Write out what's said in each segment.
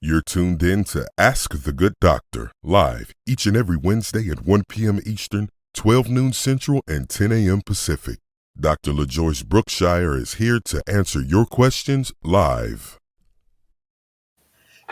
You're tuned in to Ask the Good Doctor, live each and every Wednesday at 1 p.m. Eastern, 12 noon Central, and 10 a.m. Pacific. Dr. LaJoyce Brookshire is here to answer your questions live.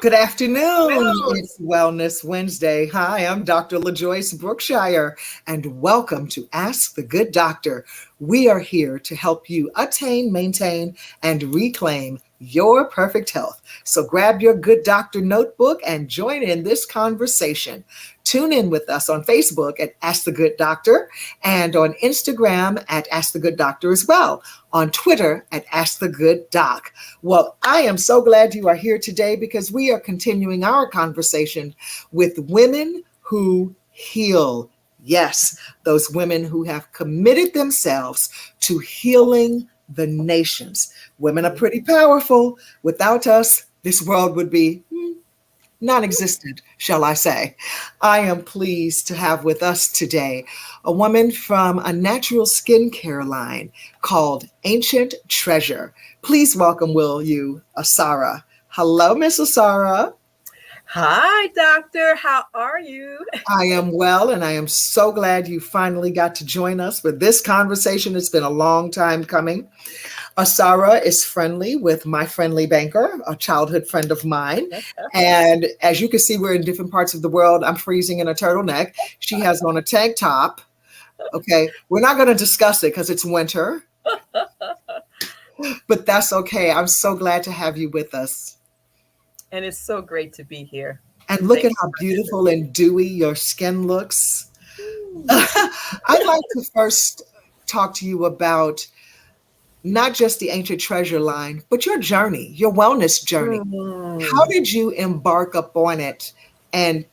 Good afternoon. It's Wellness Wednesday. Hi, I'm Dr. LaJoyce Brookshire, and welcome to Ask the Good Doctor. We are here to help you attain, maintain, and reclaim your perfect health. So grab your Good Doctor notebook and join in this conversation. Tune in with us on Facebook at Ask the Good Doctor and on Instagram at Ask the Good Doctor as well, on Twitter at Ask the Good Doc. Well, I am so glad you are here today because we are continuing our conversation with women who heal. Yes, those women who have committed themselves to healing the nations. Women are pretty powerful. Without us, this world would be non-existent, shall I say. I am pleased to have with us today a woman from a natural skincare line called Ancient Treasure. Please welcome, will you, Asara. Hello, Miss Asara. Hi, doctor. How are you? I am well, and I am so glad you finally got to join us for this conversation. It's been a long time coming. Asara is friendly with my friendly banker, a childhood friend of mine. And as you can see, we're in different parts of the world. I'm freezing in a turtleneck. She has on a tank top. Okay, we're not going to discuss it because it's winter. But that's okay. I'm so glad to have you with us. And it's so great to be here. And look at how beautiful and dewy your skin looks. I'd like to first talk to you about not just the Ancient Treasure line, but your journey, your wellness journey. How did you embark upon it and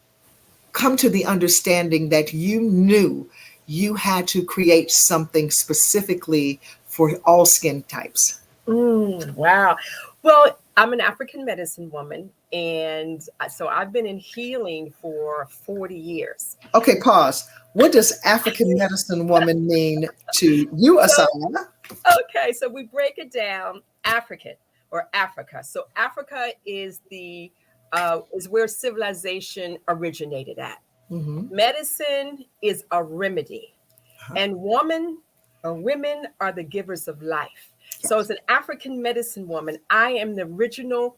come to the understanding that you knew you had to create something specifically for all skin types? Wow. Well, I'm an African medicine woman, and so I've been in healing for 40 years. Okay, pause. What does African medicine woman mean to you, Asara? Okay, so we break it down: African or Africa. So Africa is is where civilization originated at. Medicine is a remedy, and women are the givers of life. So as an African medicine woman, I am the original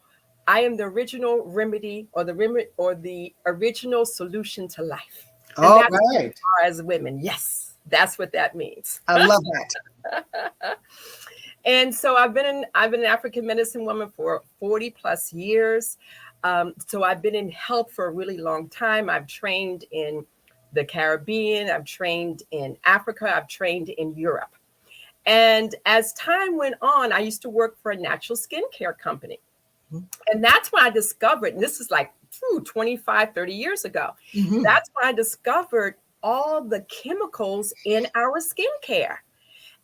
remedy or the original solution to life. And All that's right. what we are as women. Yes, that's what that means. I love that. And so I've been an African medicine woman for 40 plus years. So I've been in health for a really long time. I've trained in the Caribbean. I've trained in Africa. I've trained in Europe. And as time went on, I used to work for a natural skincare company. And that's when I discovered, and this is like 25, 30 years ago, that's when I discovered all the chemicals in our skincare.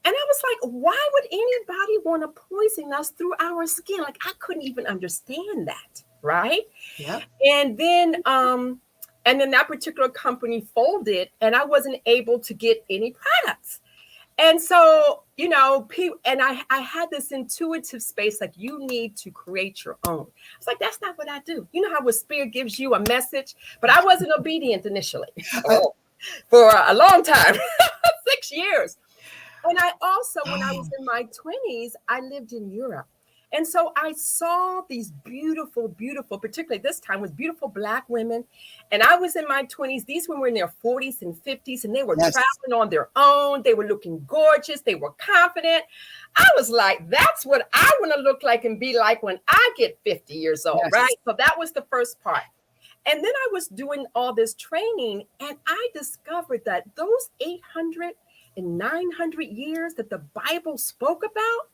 And I was like, why would anybody want to poison us through our skin? Like, I couldn't even understand that, right? Yeah. And then that particular company folded, and I wasn't able to get any products. And so, people, and I had this intuitive space, like, you need to create your own. It's like, that's not what I do. You know how a spirit gives you a message, but I wasn't obedient initially for a long time, 6 years. And I also, when I was in my 20s, I lived in Europe. And so I saw these beautiful, beautiful, particularly this time was beautiful Black women. And I was in my 20s. These women were in their 40s and 50s, and they were traveling on their own. They were looking gorgeous. They were confident. I was like, that's what I want to look like and be like when I get 50 years old, right? So that was the first part. And then I was doing all this training, and I discovered that those 800 and 900 years that the Bible spoke about,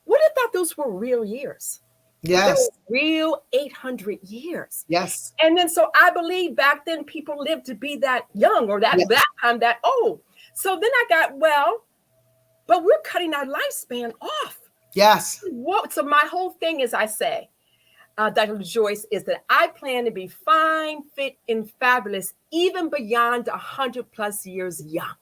what if that those were real years? Yes. Real 800 years. Yes. And then, so I believe back then people lived to be that young or that time that old. So then I got, but we're cutting our lifespan off. Yes. So my whole thing is, I say, Dr. Joyce, is that I plan to be fine, fit, and fabulous, even beyond 100 plus years young.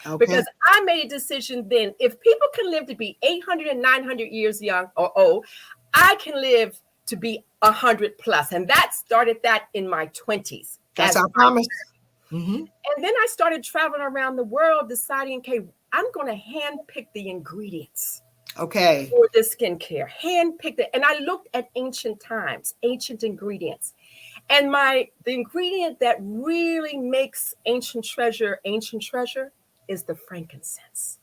Okay. Because I made a decision then, if people can live to be 800 and 900 years young or old, I can live to be 100 plus. And that started that in my 20s. That's our promise. Mm-hmm. And then I started traveling around the world deciding, okay, I'm going to handpick the ingredients. Okay. For the skincare, handpicked it. And I looked at ancient times, ancient ingredients. And the ingredient that really makes ancient treasure is the frankincense.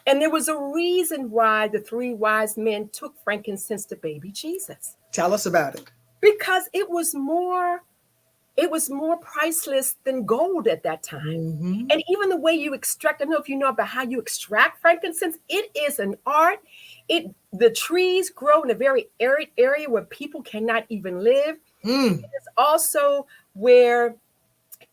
And there was a reason why the 3 wise men took frankincense to baby Jesus. Tell us about it. Because it was more priceless than gold at that time. Mm-hmm. And even the way you extract, I don't know if you know about how you extract frankincense. It is an art. The trees grow in a very arid area where people cannot even live. It is also where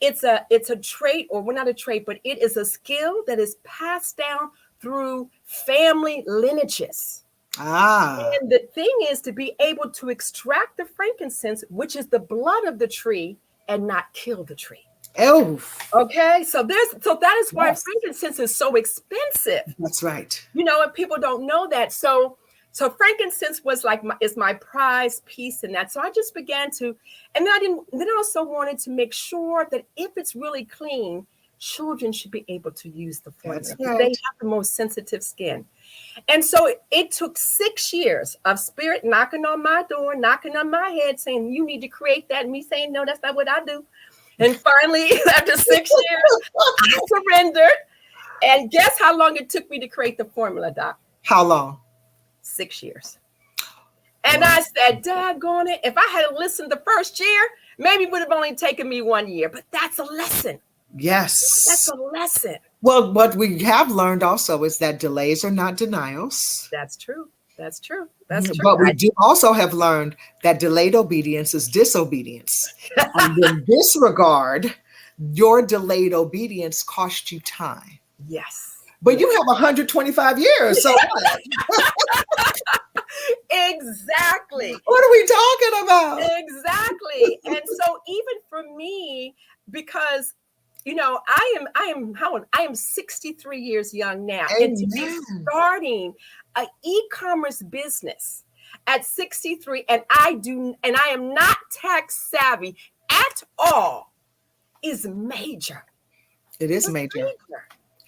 it's a trait, or well, not a trait, but it is a skill that is passed down through family lineages. And the thing is to be able to extract the frankincense, which is the blood of the tree, and not kill the tree. Oh, okay. So that is why frankincense is so expensive. That's right. And people don't know that. So frankincense was is my prize piece in that. So I just began to, and then I also wanted to make sure that if it's really clean, children should be able to use the formula. Right. They have the most sensitive skin. And so it took 6 years of spirit knocking on my door, knocking on my head, saying, you need to create that. And me saying, no, that's not what I do. And finally, after 6 years, I surrendered. And guess how long it took me to create the formula, Doc? How long? 6 years. And I said, daggone it, if I had listened the first year, maybe it would have only taken me 1 year. But that's a lesson. Yes. That's a lesson. Well, what we have learned also is that delays are not denials. That's true. That's true. But we do also have learned that delayed obedience is disobedience. And in this regard, your delayed obedience cost you time. Yes. But you have 125 years. So exactly. What are we talking about? Exactly. And so even for me, because I am 63 years young now. Amen. And to be starting an e-commerce business at 63, and I am not tech savvy at all, is major. It is major.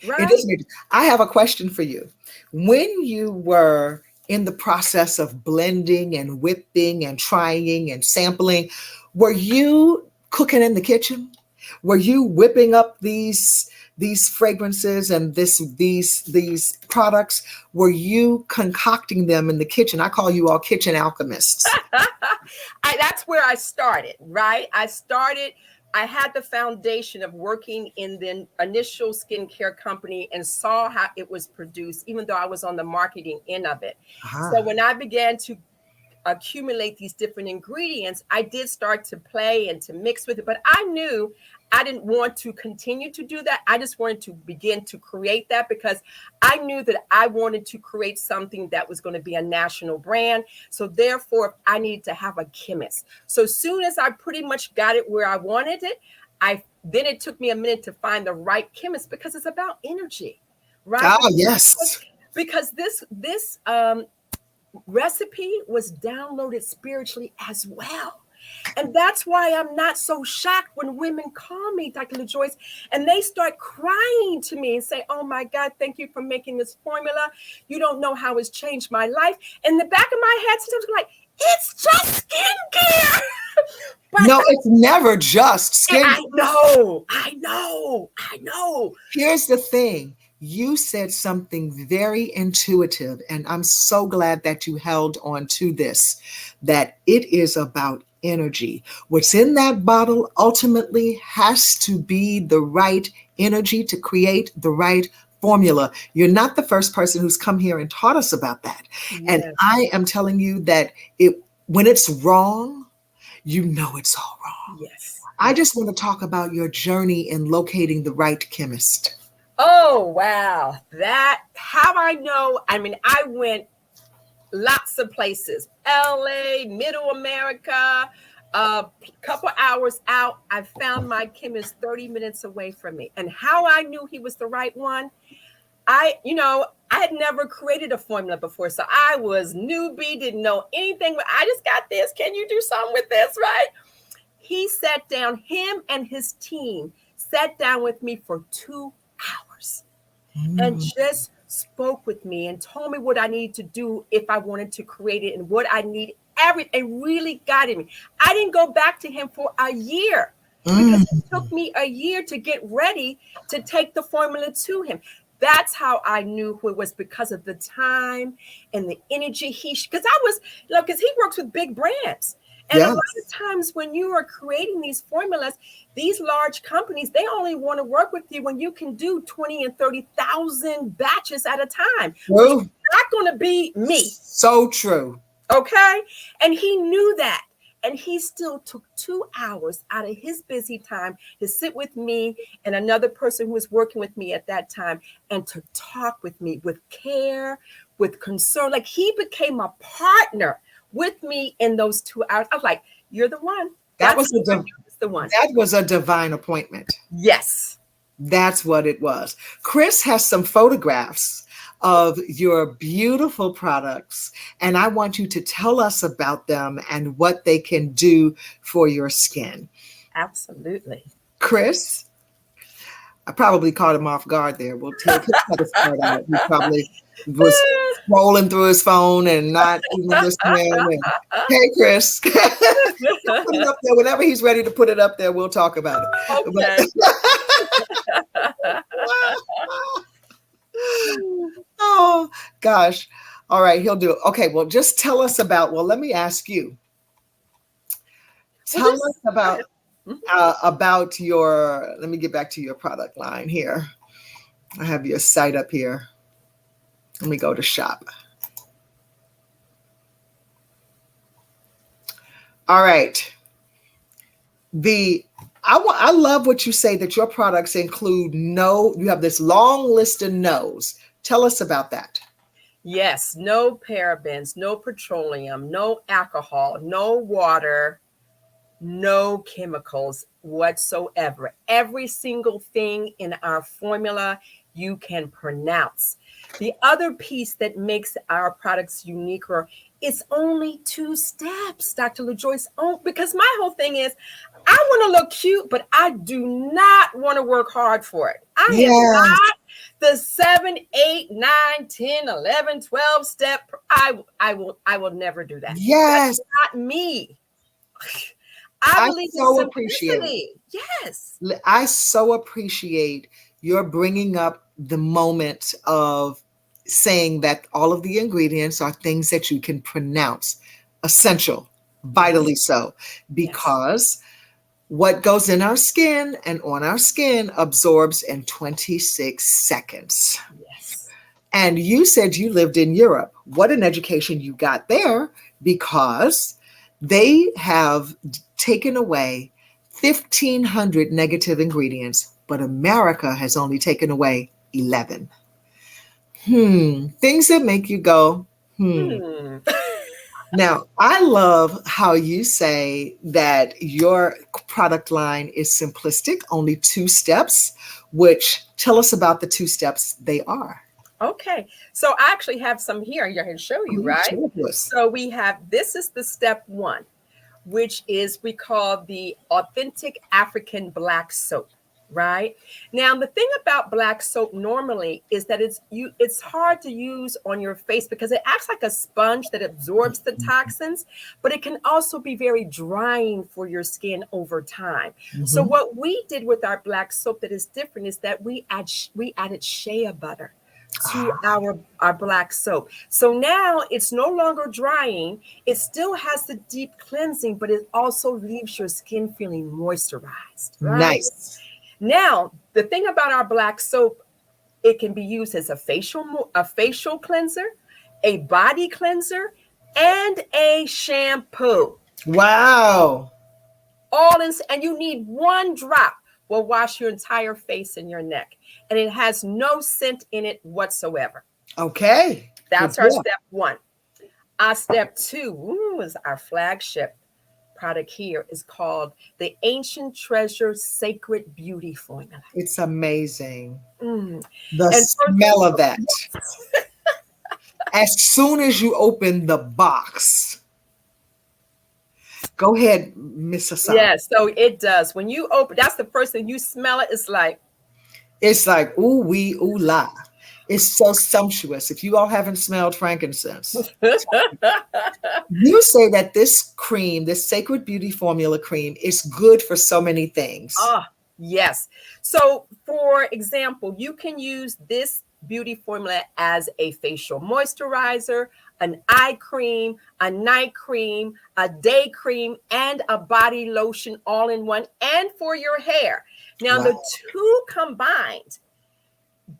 Right? It is major. I have a question for you. When you were in the process of blending and whipping and trying and sampling, were you cooking in the kitchen? Were you whipping up these fragrances and these products? Were you concocting them in the kitchen? I call you all kitchen alchemists. That's where I started, right? I had the foundation of working in the initial skincare company and saw how it was produced, even though I was on the marketing end of it. So when I began to accumulate these different ingredients, I did start to play and to mix with it, but I knew I didn't want to continue to do that. I just wanted to begin to create that because I knew that I wanted to create something that was going to be a national brand. So therefore, I needed to have a chemist. So as soon as I pretty much got it where I wanted it, then it took me a minute to find the right chemist because it's about energy. right? Ah, yes. Because this recipe was downloaded spiritually as well. And that's why I'm not so shocked when women call me, Dr. LaJoyce, and they start crying to me and say, oh my God, thank you for making this formula. You don't know how it's changed my life. In the back of my head, sometimes I'm like, it's just skincare. But No, it's never just skin. I know. Here's the thing. You said something very intuitive, and I'm so glad that you held on to this, that it is about energy. What's in that bottle ultimately has to be the right energy to create the right formula. You're not the first person who's come here and taught us about that. Yes. And I am telling you that when it's wrong, you know it's all wrong. Yes. I just want to talk about your journey in locating the right chemist. Oh, wow. That, how I know, I mean, I went lots of places, LA, Middle America, a couple hours out. I found my chemist 30 minutes away from me. And how I knew he was the right one, I had never created a formula before. So I was newbie, didn't know anything, but I just got this. Can you do something with this, right? He sat down, him and his team sat down with me for 2 hours and just spoke with me and told me what I needed to do if I wanted to create it and what I need. Everything really guided me. I didn't go back to him for a year because it took me a year to get ready to take the formula to him. That's how I knew who it was, because of the time and the energy because he works with big brands. And a lot of times when you are creating these formulas, these large companies, they only want to work with you when you can do 20 and 30,000 batches at a time. Which is not going to be me. So true. Okay. And he knew that. And he still took 2 hours out of his busy time to sit with me and another person who was working with me at that time and to talk with me with care, with concern. Like, he became a partner with me in those 2 hours. I was like, you're the one. That was the one. That was a divine appointment. Yes. That's what it was. Chris has some photographs of your beautiful products, and I want you to tell us about them and what they can do for your skin. Absolutely. Chris? I probably caught him off guard there. We'll take his start out. He probably was scrolling through his phone and not even listening. And, hey, Chris, put it up there. Whenever he's ready to put it up there, we'll talk about it. Okay. Oh, gosh. All right, he'll do it. Okay, well, just tell us about, let me ask you. Tell us about your, let me get back to your product line here. I have your site up here. Let me go to shop. All right. I love what you say that your products include you have this long list of no's. Tell us about that. Yes, no parabens, no petroleum, no alcohol, no water, no chemicals whatsoever. Every single thing in our formula you can pronounce. The other piece that makes our products uniquer, it's only 2 steps, Dr. LaJoyce. Oh, because my whole thing is, I want to look cute, but I do not want to work hard for it. I am not the 7, 8, 9, 10, 11, 12 step. I will never do that. Yes. That's not me. I believe so in appreciate. Yes. I so appreciate your bringing up the moment of saying that all of the ingredients are things that you can pronounce. Essential, vitally so, because what goes in our skin and on our skin absorbs in 26 seconds. Yes. And you said you lived in Europe. What an education you got there, because they have taken away 1,500 negative ingredients, but America has only taken away 11. Things that make you go, Now, I love how you say that your product line is simplistic, only 2 steps, which tell us about the 2 steps they are. Okay, so I actually have some here. I can show you, right? So we have, this is the step 1, which is we call the authentic African black soap, right? Now, the thing about black soap normally is that it's hard to use on your face because it acts like a sponge that absorbs the toxins, but it can also be very drying for your skin over time. So what we did with our black soap that is different is that we added shea butter to our black soap. So now it's no longer drying. It still has the deep cleansing, but it also leaves your skin feeling moisturized, right? Nice. Now, the thing about our black soap, it can be used as a facial cleanser, a body cleanser, and a shampoo. Wow. And you need 1 drop will wash your entire face and your neck. And it has no scent in it whatsoever. Okay. That's our step 1. Our step 2 is our flagship product here, is called the Ancient Treasure Sacred Beauty Formula. It's amazing. The Smell of that. As soon as you open the box. Go ahead, Miss Asara. Yes, so it does. When you open, that's the first thing you smell it. It's like ooh wee ooh la. It's so sumptuous. If you all haven't smelled frankincense, you say that this cream, this Sacred Beauty Formula cream, is good for so many things. Yes. So, for example, you can use this beauty formula as a facial moisturizer, an eye cream, a night cream, a day cream, and a body lotion all in one, and for your hair. Now, the 2 combined,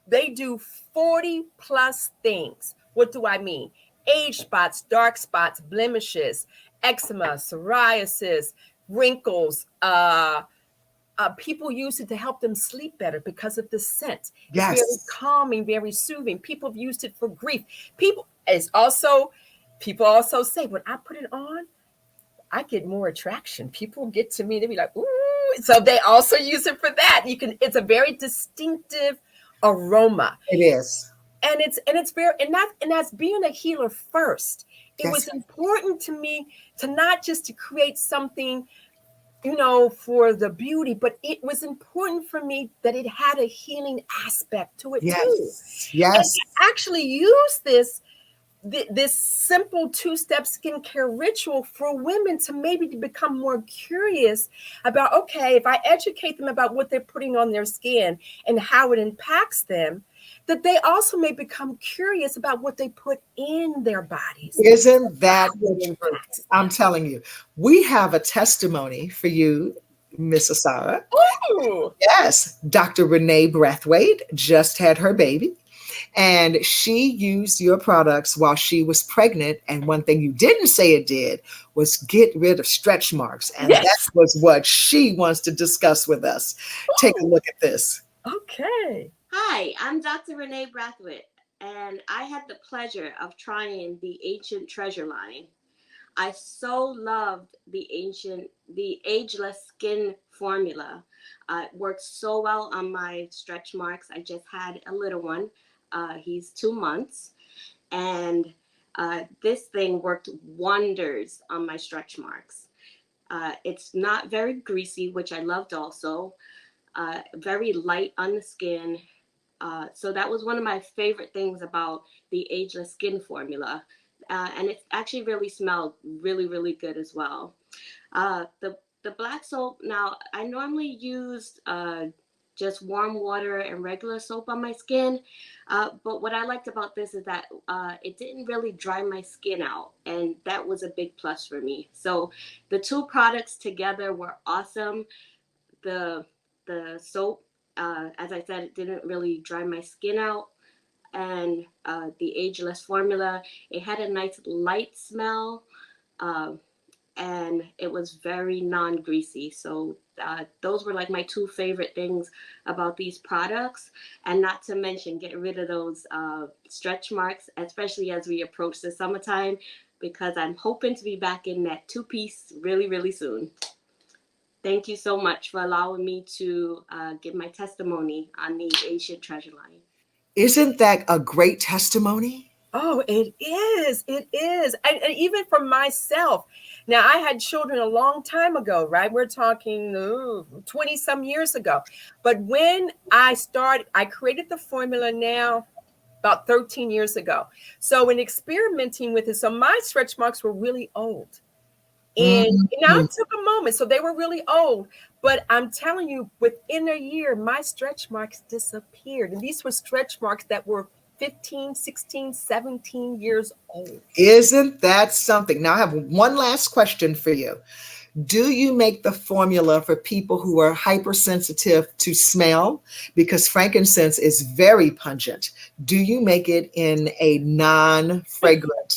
they do 40 plus things. What do I mean? Age spots, dark spots, blemishes, eczema, psoriasis, wrinkles. People use it to help them sleep better because of the scent. It's very calming, very soothing. People have used it for grief. People also say, when I put it on, I get more attraction. People get to me, they be like, ooh. So they also use it for that. It's a very distinctive aroma. It is. And it's very, and that's being a healer first. It was important to me to not just to create something, for the beauty, but it was important for me that it had a healing aspect to it too. Yes. And to actually use this simple 2-step skincare ritual for women to maybe become more curious about, okay, if I educate them about what they're putting on their skin and how it impacts them, that they also may become curious about what they put in their bodies. Isn't that the truth? I'm telling you, we have a testimony for you, Miss Asara. Ooh. Yes, Dr. Rene Brathwaite just had her baby. And she used your products while she was pregnant. And one thing you didn't say it did was get rid of stretch marks. And that was what she wants to discuss with us. Take a look at this. Okay. Hi, I'm Dr. Rene Brathwaite, and I had the pleasure of trying the Ancient Treasure line. I so loved the ageless skin formula. It works so well on my stretch marks. I just had a little one. He's 2 months, and this thing worked wonders on my stretch marks. It's not very greasy, which I loved also. Very light on the skin. So that was one of my favorite things about the ageless skin formula. And it actually really smelled really, really good as well. The black soap, now I normally used just warm water and regular soap on my skin. But what I liked about this is that it didn't really dry my skin out. And that was a big plus for me. So the 2 products together were awesome. The soap, as I said, it didn't really dry my skin out. And the ageless formula, it had a nice light smell. And it was very non-greasy. So those were like my 2 favorite things about these products. And not to mention, get rid of those stretch marks, especially as we approach the summertime, because I'm hoping to be back in that 2-piece really, really soon. Thank you so much for allowing me to give my testimony on the ancient treasure line. Isn't that a great testimony? Oh, it is. It is. And even for myself. Now, I had children a long time ago, right? We're talking 20 some years ago. But when I created the formula now about 13 years ago. So in experimenting with it, so my stretch marks were really old. And now it took a moment. So they were really old. But I'm telling you, within a year, my stretch marks disappeared. And these were stretch marks that were 15, 16, 17 years old. Isn't that something? Now I have one last question for you. Do you make the formula for people who are hypersensitive to smell? Because frankincense is very pungent. Do you make it in a non-fragrant?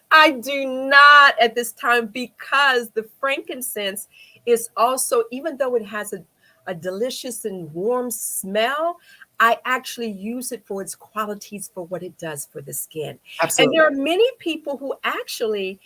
I do not at this time, because the frankincense is also, even though it has a delicious and warm smell, I actually use it for its qualities, for what it does for the skin. Absolutely. And there are many people who actually,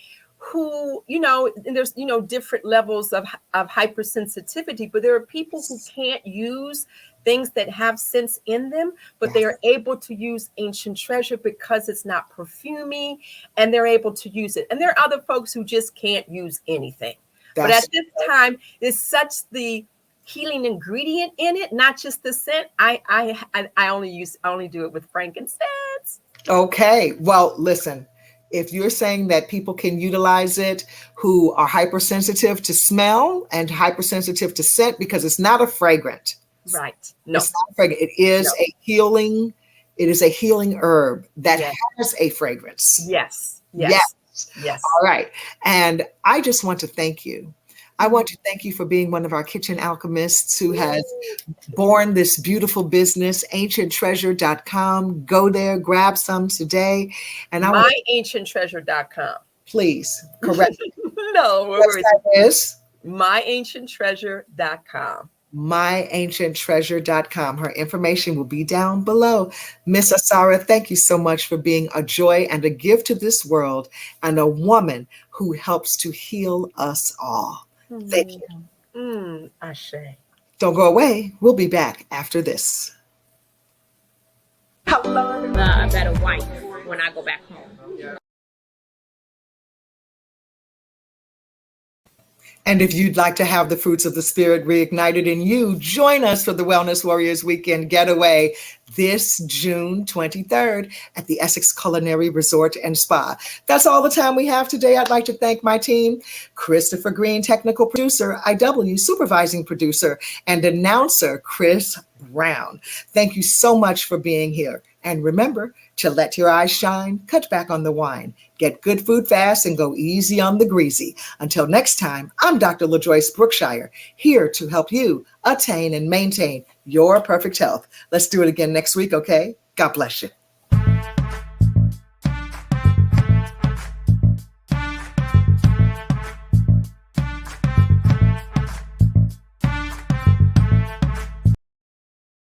and there's, different levels of hypersensitivity, but there are people who can't use things that have scents in them, but they are able to use ancient treasure because it's not perfumey, and they're able to use it. And there are other folks who just can't use anything. But at this time, it's such the healing ingredient in it, not just the scent. I only do it with frankincense. Okay. Well, listen. If you're saying that people can utilize it who are hypersensitive to smell and hypersensitive to scent, because it's not a fragrant. Right. No. It's not a fragrant. It is a healing. It is a healing herb that has a fragrance. Yes. All right. And I just want to thank you. I want to thank you for being one of our kitchen alchemists who has born this beautiful business, ancienttreasure.com. Go there, grab some today. And myancienttreasure.com. Please, correct. No worries. Website is myancienttreasure.com. myancienttreasure.com. Her information will be down below. Miss Asara, thank you so much for being a joy and a gift to this world, and a woman who helps to heal us all. Thank you. Ashe. Don't go away. We'll be back after this. I'll learn a better wife when I go back home. And if you'd like to have the fruits of the Spirit reignited in you, join us for the Wellness Warriors Weekend Getaway this June 23rd at the Essex Culinary Resort and Spa. That's all the time we have today. I'd like to thank my team, Christopher Green, technical producer, IW, supervising producer, and announcer, Chris Brown. Thank you so much for being here. And remember to let your eyes shine, cut back on the wine, get good food fast, and go easy on the greasy. Until next time, I'm Dr. LaJoyce Brookshire, here to help you attain and maintain your perfect health. Let's do it again next week, okay? God bless you.